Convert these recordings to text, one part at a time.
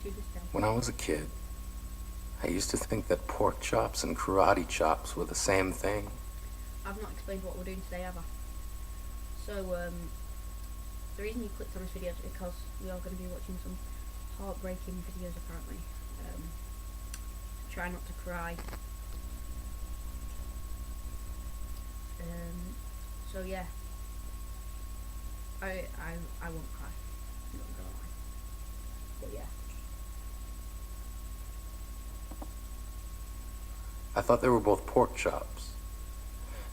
To this day. When I was a kid, I used to think that pork chops and karate chops were the same thing. I've not explained what we're doing today, have I? So, the reason you clicked on this video is because we are going to be watching some heartbreaking videos, apparently. Try not to cry. So yeah. I won't cry. I'm not gonna lie. But yeah. I thought they were both pork chops.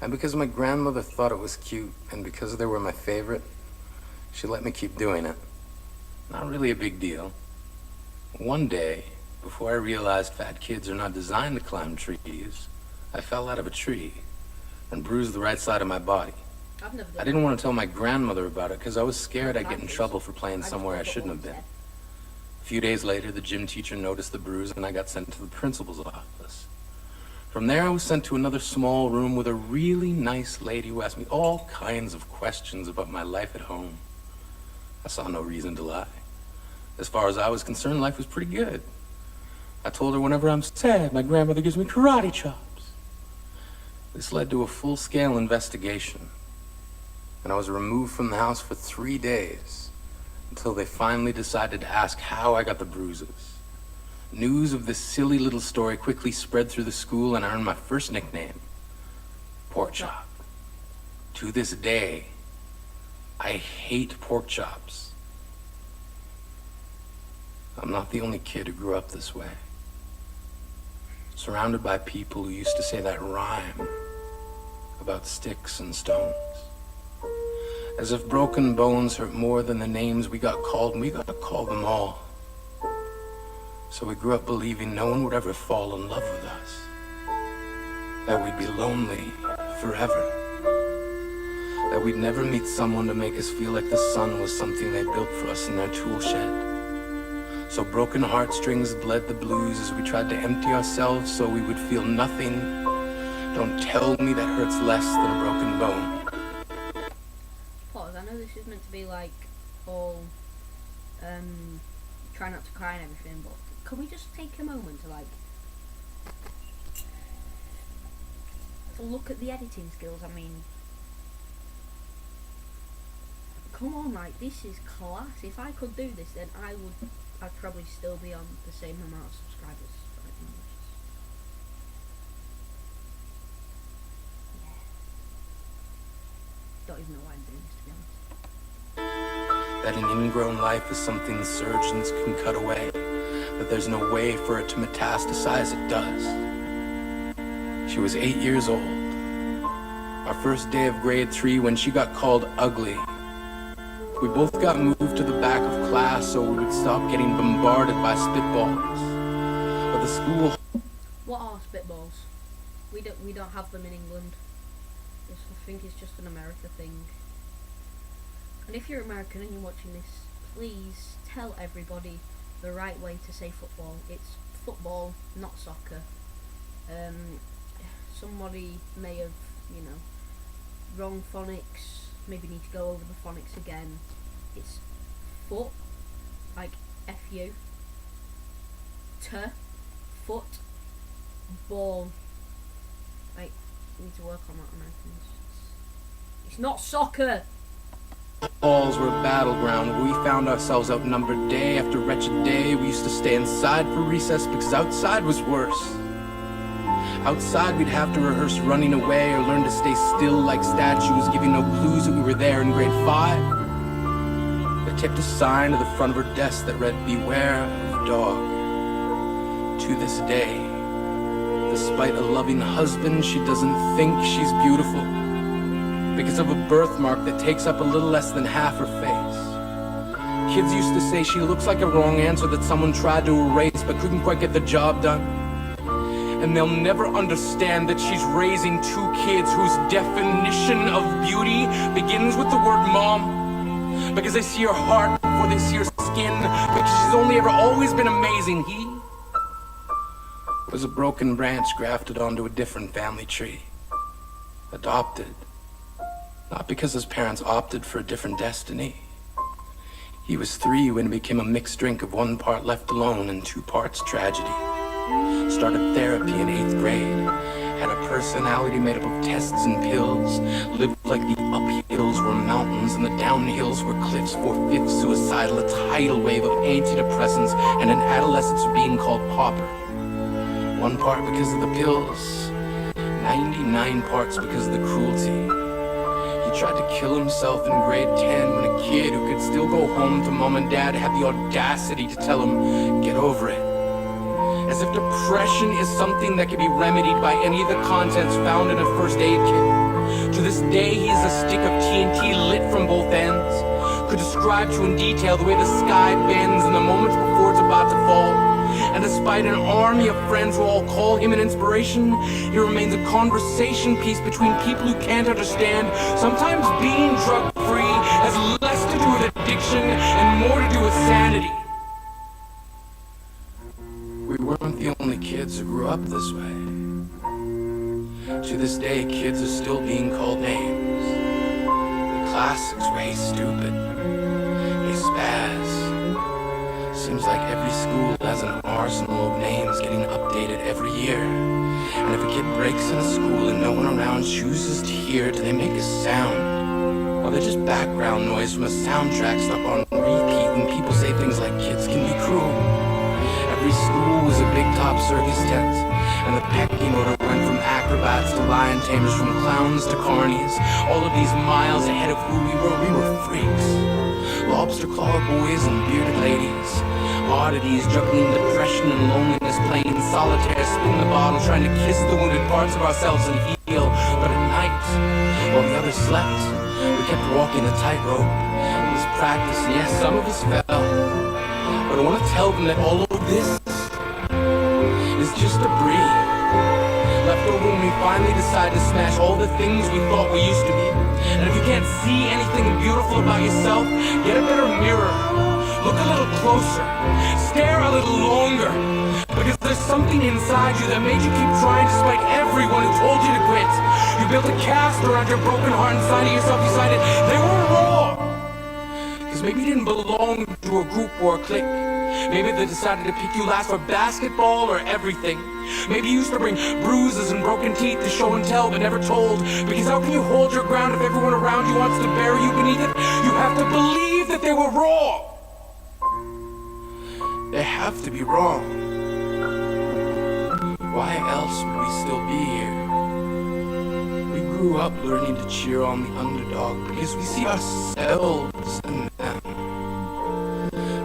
And because my grandmother thought it was cute, and because they were my favorite, she let me keep doing it. Not really a big deal. One day, before I realized fat kids are not designed to climb trees, I fell out of a tree and bruised the right side of my body. I've never done I didn't want to tell my grandmother about it because I was scared I'd get in trouble for playing somewhere I shouldn't have been. A few days later, the gym teacher noticed the bruise and I got sent to the principal's office. From there, I was sent to another small room with a really nice lady who asked me all kinds of questions about my life at home. I saw no reason to lie. As far as I was concerned, life was pretty good. I told her whenever I'm sad, my grandmother gives me karate chops. This led to a full-scale investigation, and I was removed from the house for 3 days until they finally decided to ask how I got the bruises. News of this silly little story quickly spread through the school, and I earned my first nickname, Pork Chop. To this day, I hate pork chops. I'm not the only kid who grew up this way. Surrounded by people who used to say that rhyme about sticks and stones. As if broken bones hurt more than the names we got called, and we got to call them all. So we grew up believing no one would ever fall in love with us. That we'd be lonely forever. That we'd never meet someone to make us feel like the sun was something they built for us in their tool shed. So broken heartstrings bled the blues as we tried to empty ourselves so we would feel nothing. Don't tell me that hurts less than a broken bone. Pause, I know this is meant to be like all try not to cry and everything, but can we just take a moment to look at the editing skills? I mean, come on, like, this is class. If I could do this, then I'd probably still be on the same amount of subscribers right now. Yeah. Don't even know why I'm doing this, to be honest. That an ingrown life is something surgeons can cut away, that there's no way for it to metastasize. It does. She was 8 years old. Our first day of grade 3 when she got called ugly. We both got moved to the back of class so we would stop getting bombarded by spitballs. But the school... What are spitballs? We don't have them in England. I think it's just an America thing. And if you're American and you're watching this, please tell everybody the right way to say football. It's football, not soccer. Somebody may have, wrong phonics. Maybe need to go over the phonics again. It's foot, like F-U, foot, ball. Like, we need to work on that, Americans. It's not soccer! Balls were a battleground where we found ourselves outnumbered day after wretched day. We used to stay inside for recess because outside was worse. Outside we'd have to rehearse running away or learn to stay still like statues, giving no clues that we were there in grade 5. They taped a sign to the front of her desk that read, "Beware of dog." To this day, despite a loving husband, she doesn't think she's beautiful because of a birthmark that takes up a little less than half her face. Kids used to say she looks like a wrong answer that someone tried to erase but couldn't quite get the job done. And they'll never understand that she's raising 2 kids whose definition of beauty begins with the word mom. Because they see her heart before they see her skin. Because she's only ever always been amazing. He was a broken branch grafted onto a different family tree. Adopted. Not because his parents opted for a different destiny. He was 3 when it became a mixed drink of 1 part left alone and 2 parts tragedy. Started therapy in 8th grade. Had a personality made up of tests and pills. Lived like the uphills were mountains and the downhills were cliffs. 4/5 suicidal, a tidal wave of antidepressants, and an adolescence of being called pauper. 1 part because of the pills, 99 parts because of the cruelty. He tried to kill himself in grade 10 when a kid who could still go home to mom and dad had the audacity to tell him, get over it. As if depression is something that can be remedied by any of the contents found in a first aid kit. To this day, he is a stick of TNT lit from both ends. Could describe to you in detail the way the sky bends in the moments before it's about to fall. And despite an army of friends who all call him an inspiration, he remains a conversation piece between people who can't understand. Sometimes being drug-free has less to do with addiction and more to do with sanity. We weren't the only kids who grew up this way. To this day, kids are still being called names. The classics were Hey Stupid, Hey Spaz. Seems like every school has an arsenal of names getting updated every year. And if a kid breaks in a school and no one around chooses to hear, do they make a sound? Or they're just background noise from a soundtrack stuck on repeat when people say things like kids can be cruel. Every school was a big top circus tent, and the pecking order went from acrobats to lion tamers, from clowns to carnies. All of these miles ahead of who we were freaks. Lobster claw boys and bearded ladies. Oddities juggling depression and loneliness, playing solitaire, spin the bottle, trying to kiss the wounded parts of ourselves and heal. But at night, while the others slept, we kept walking the tightrope. It was practice, and yes, some of us fell. But I want to tell them that all of this is just debris left over when we finally decide to smash all the things we thought we used to be. And if you can't see anything beautiful about yourself, get a better mirror. Look a little closer. Stare a little longer. Because there's something inside you that made you keep trying despite everyone who told you to quit. You built a cast around your broken heart inside of yourself. You decided they were wrong. Because maybe you didn't belong to a group or a clique. Maybe they decided to pick you last for basketball or everything. Maybe you used to bring bruises and broken teeth to show and tell but never told. Because how can you hold your ground if everyone around you wants to bury you beneath it? You have to believe that they were wrong. They have to be wrong. Why else would we still be here? We grew up learning to cheer on the underdog because we see ourselves in them.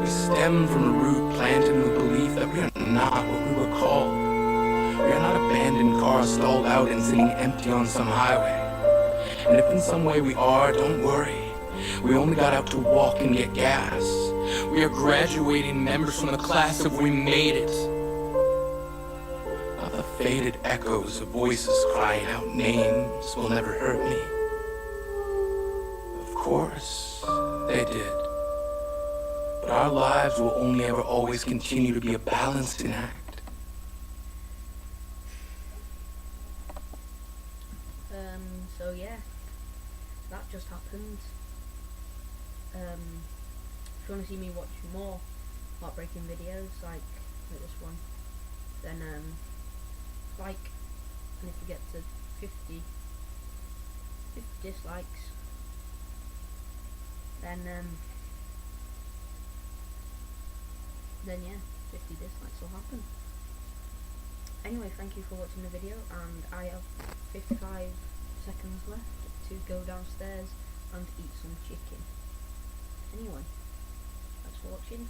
We stem from a root planted in the belief that we are not what we were called. We are not abandoned cars stalled out and sitting empty on some highway. And if in some way we are, don't worry. We only got out to walk and get gas. We are graduating members from the class of We Made It. Not the faded echoes of voices crying out names will never hurt me. Of course, they did. But our lives will only ever always continue to be a balancing act. So yeah, that just happened. If you want to see me watch more heartbreaking videos like this one, then like, and if you get to 50 dislikes, then yeah, 50 dislikes will happen. Anyway, thank you for watching the video, and I have 55 seconds left to go downstairs and eat some chicken. Anyway, thanks for watching.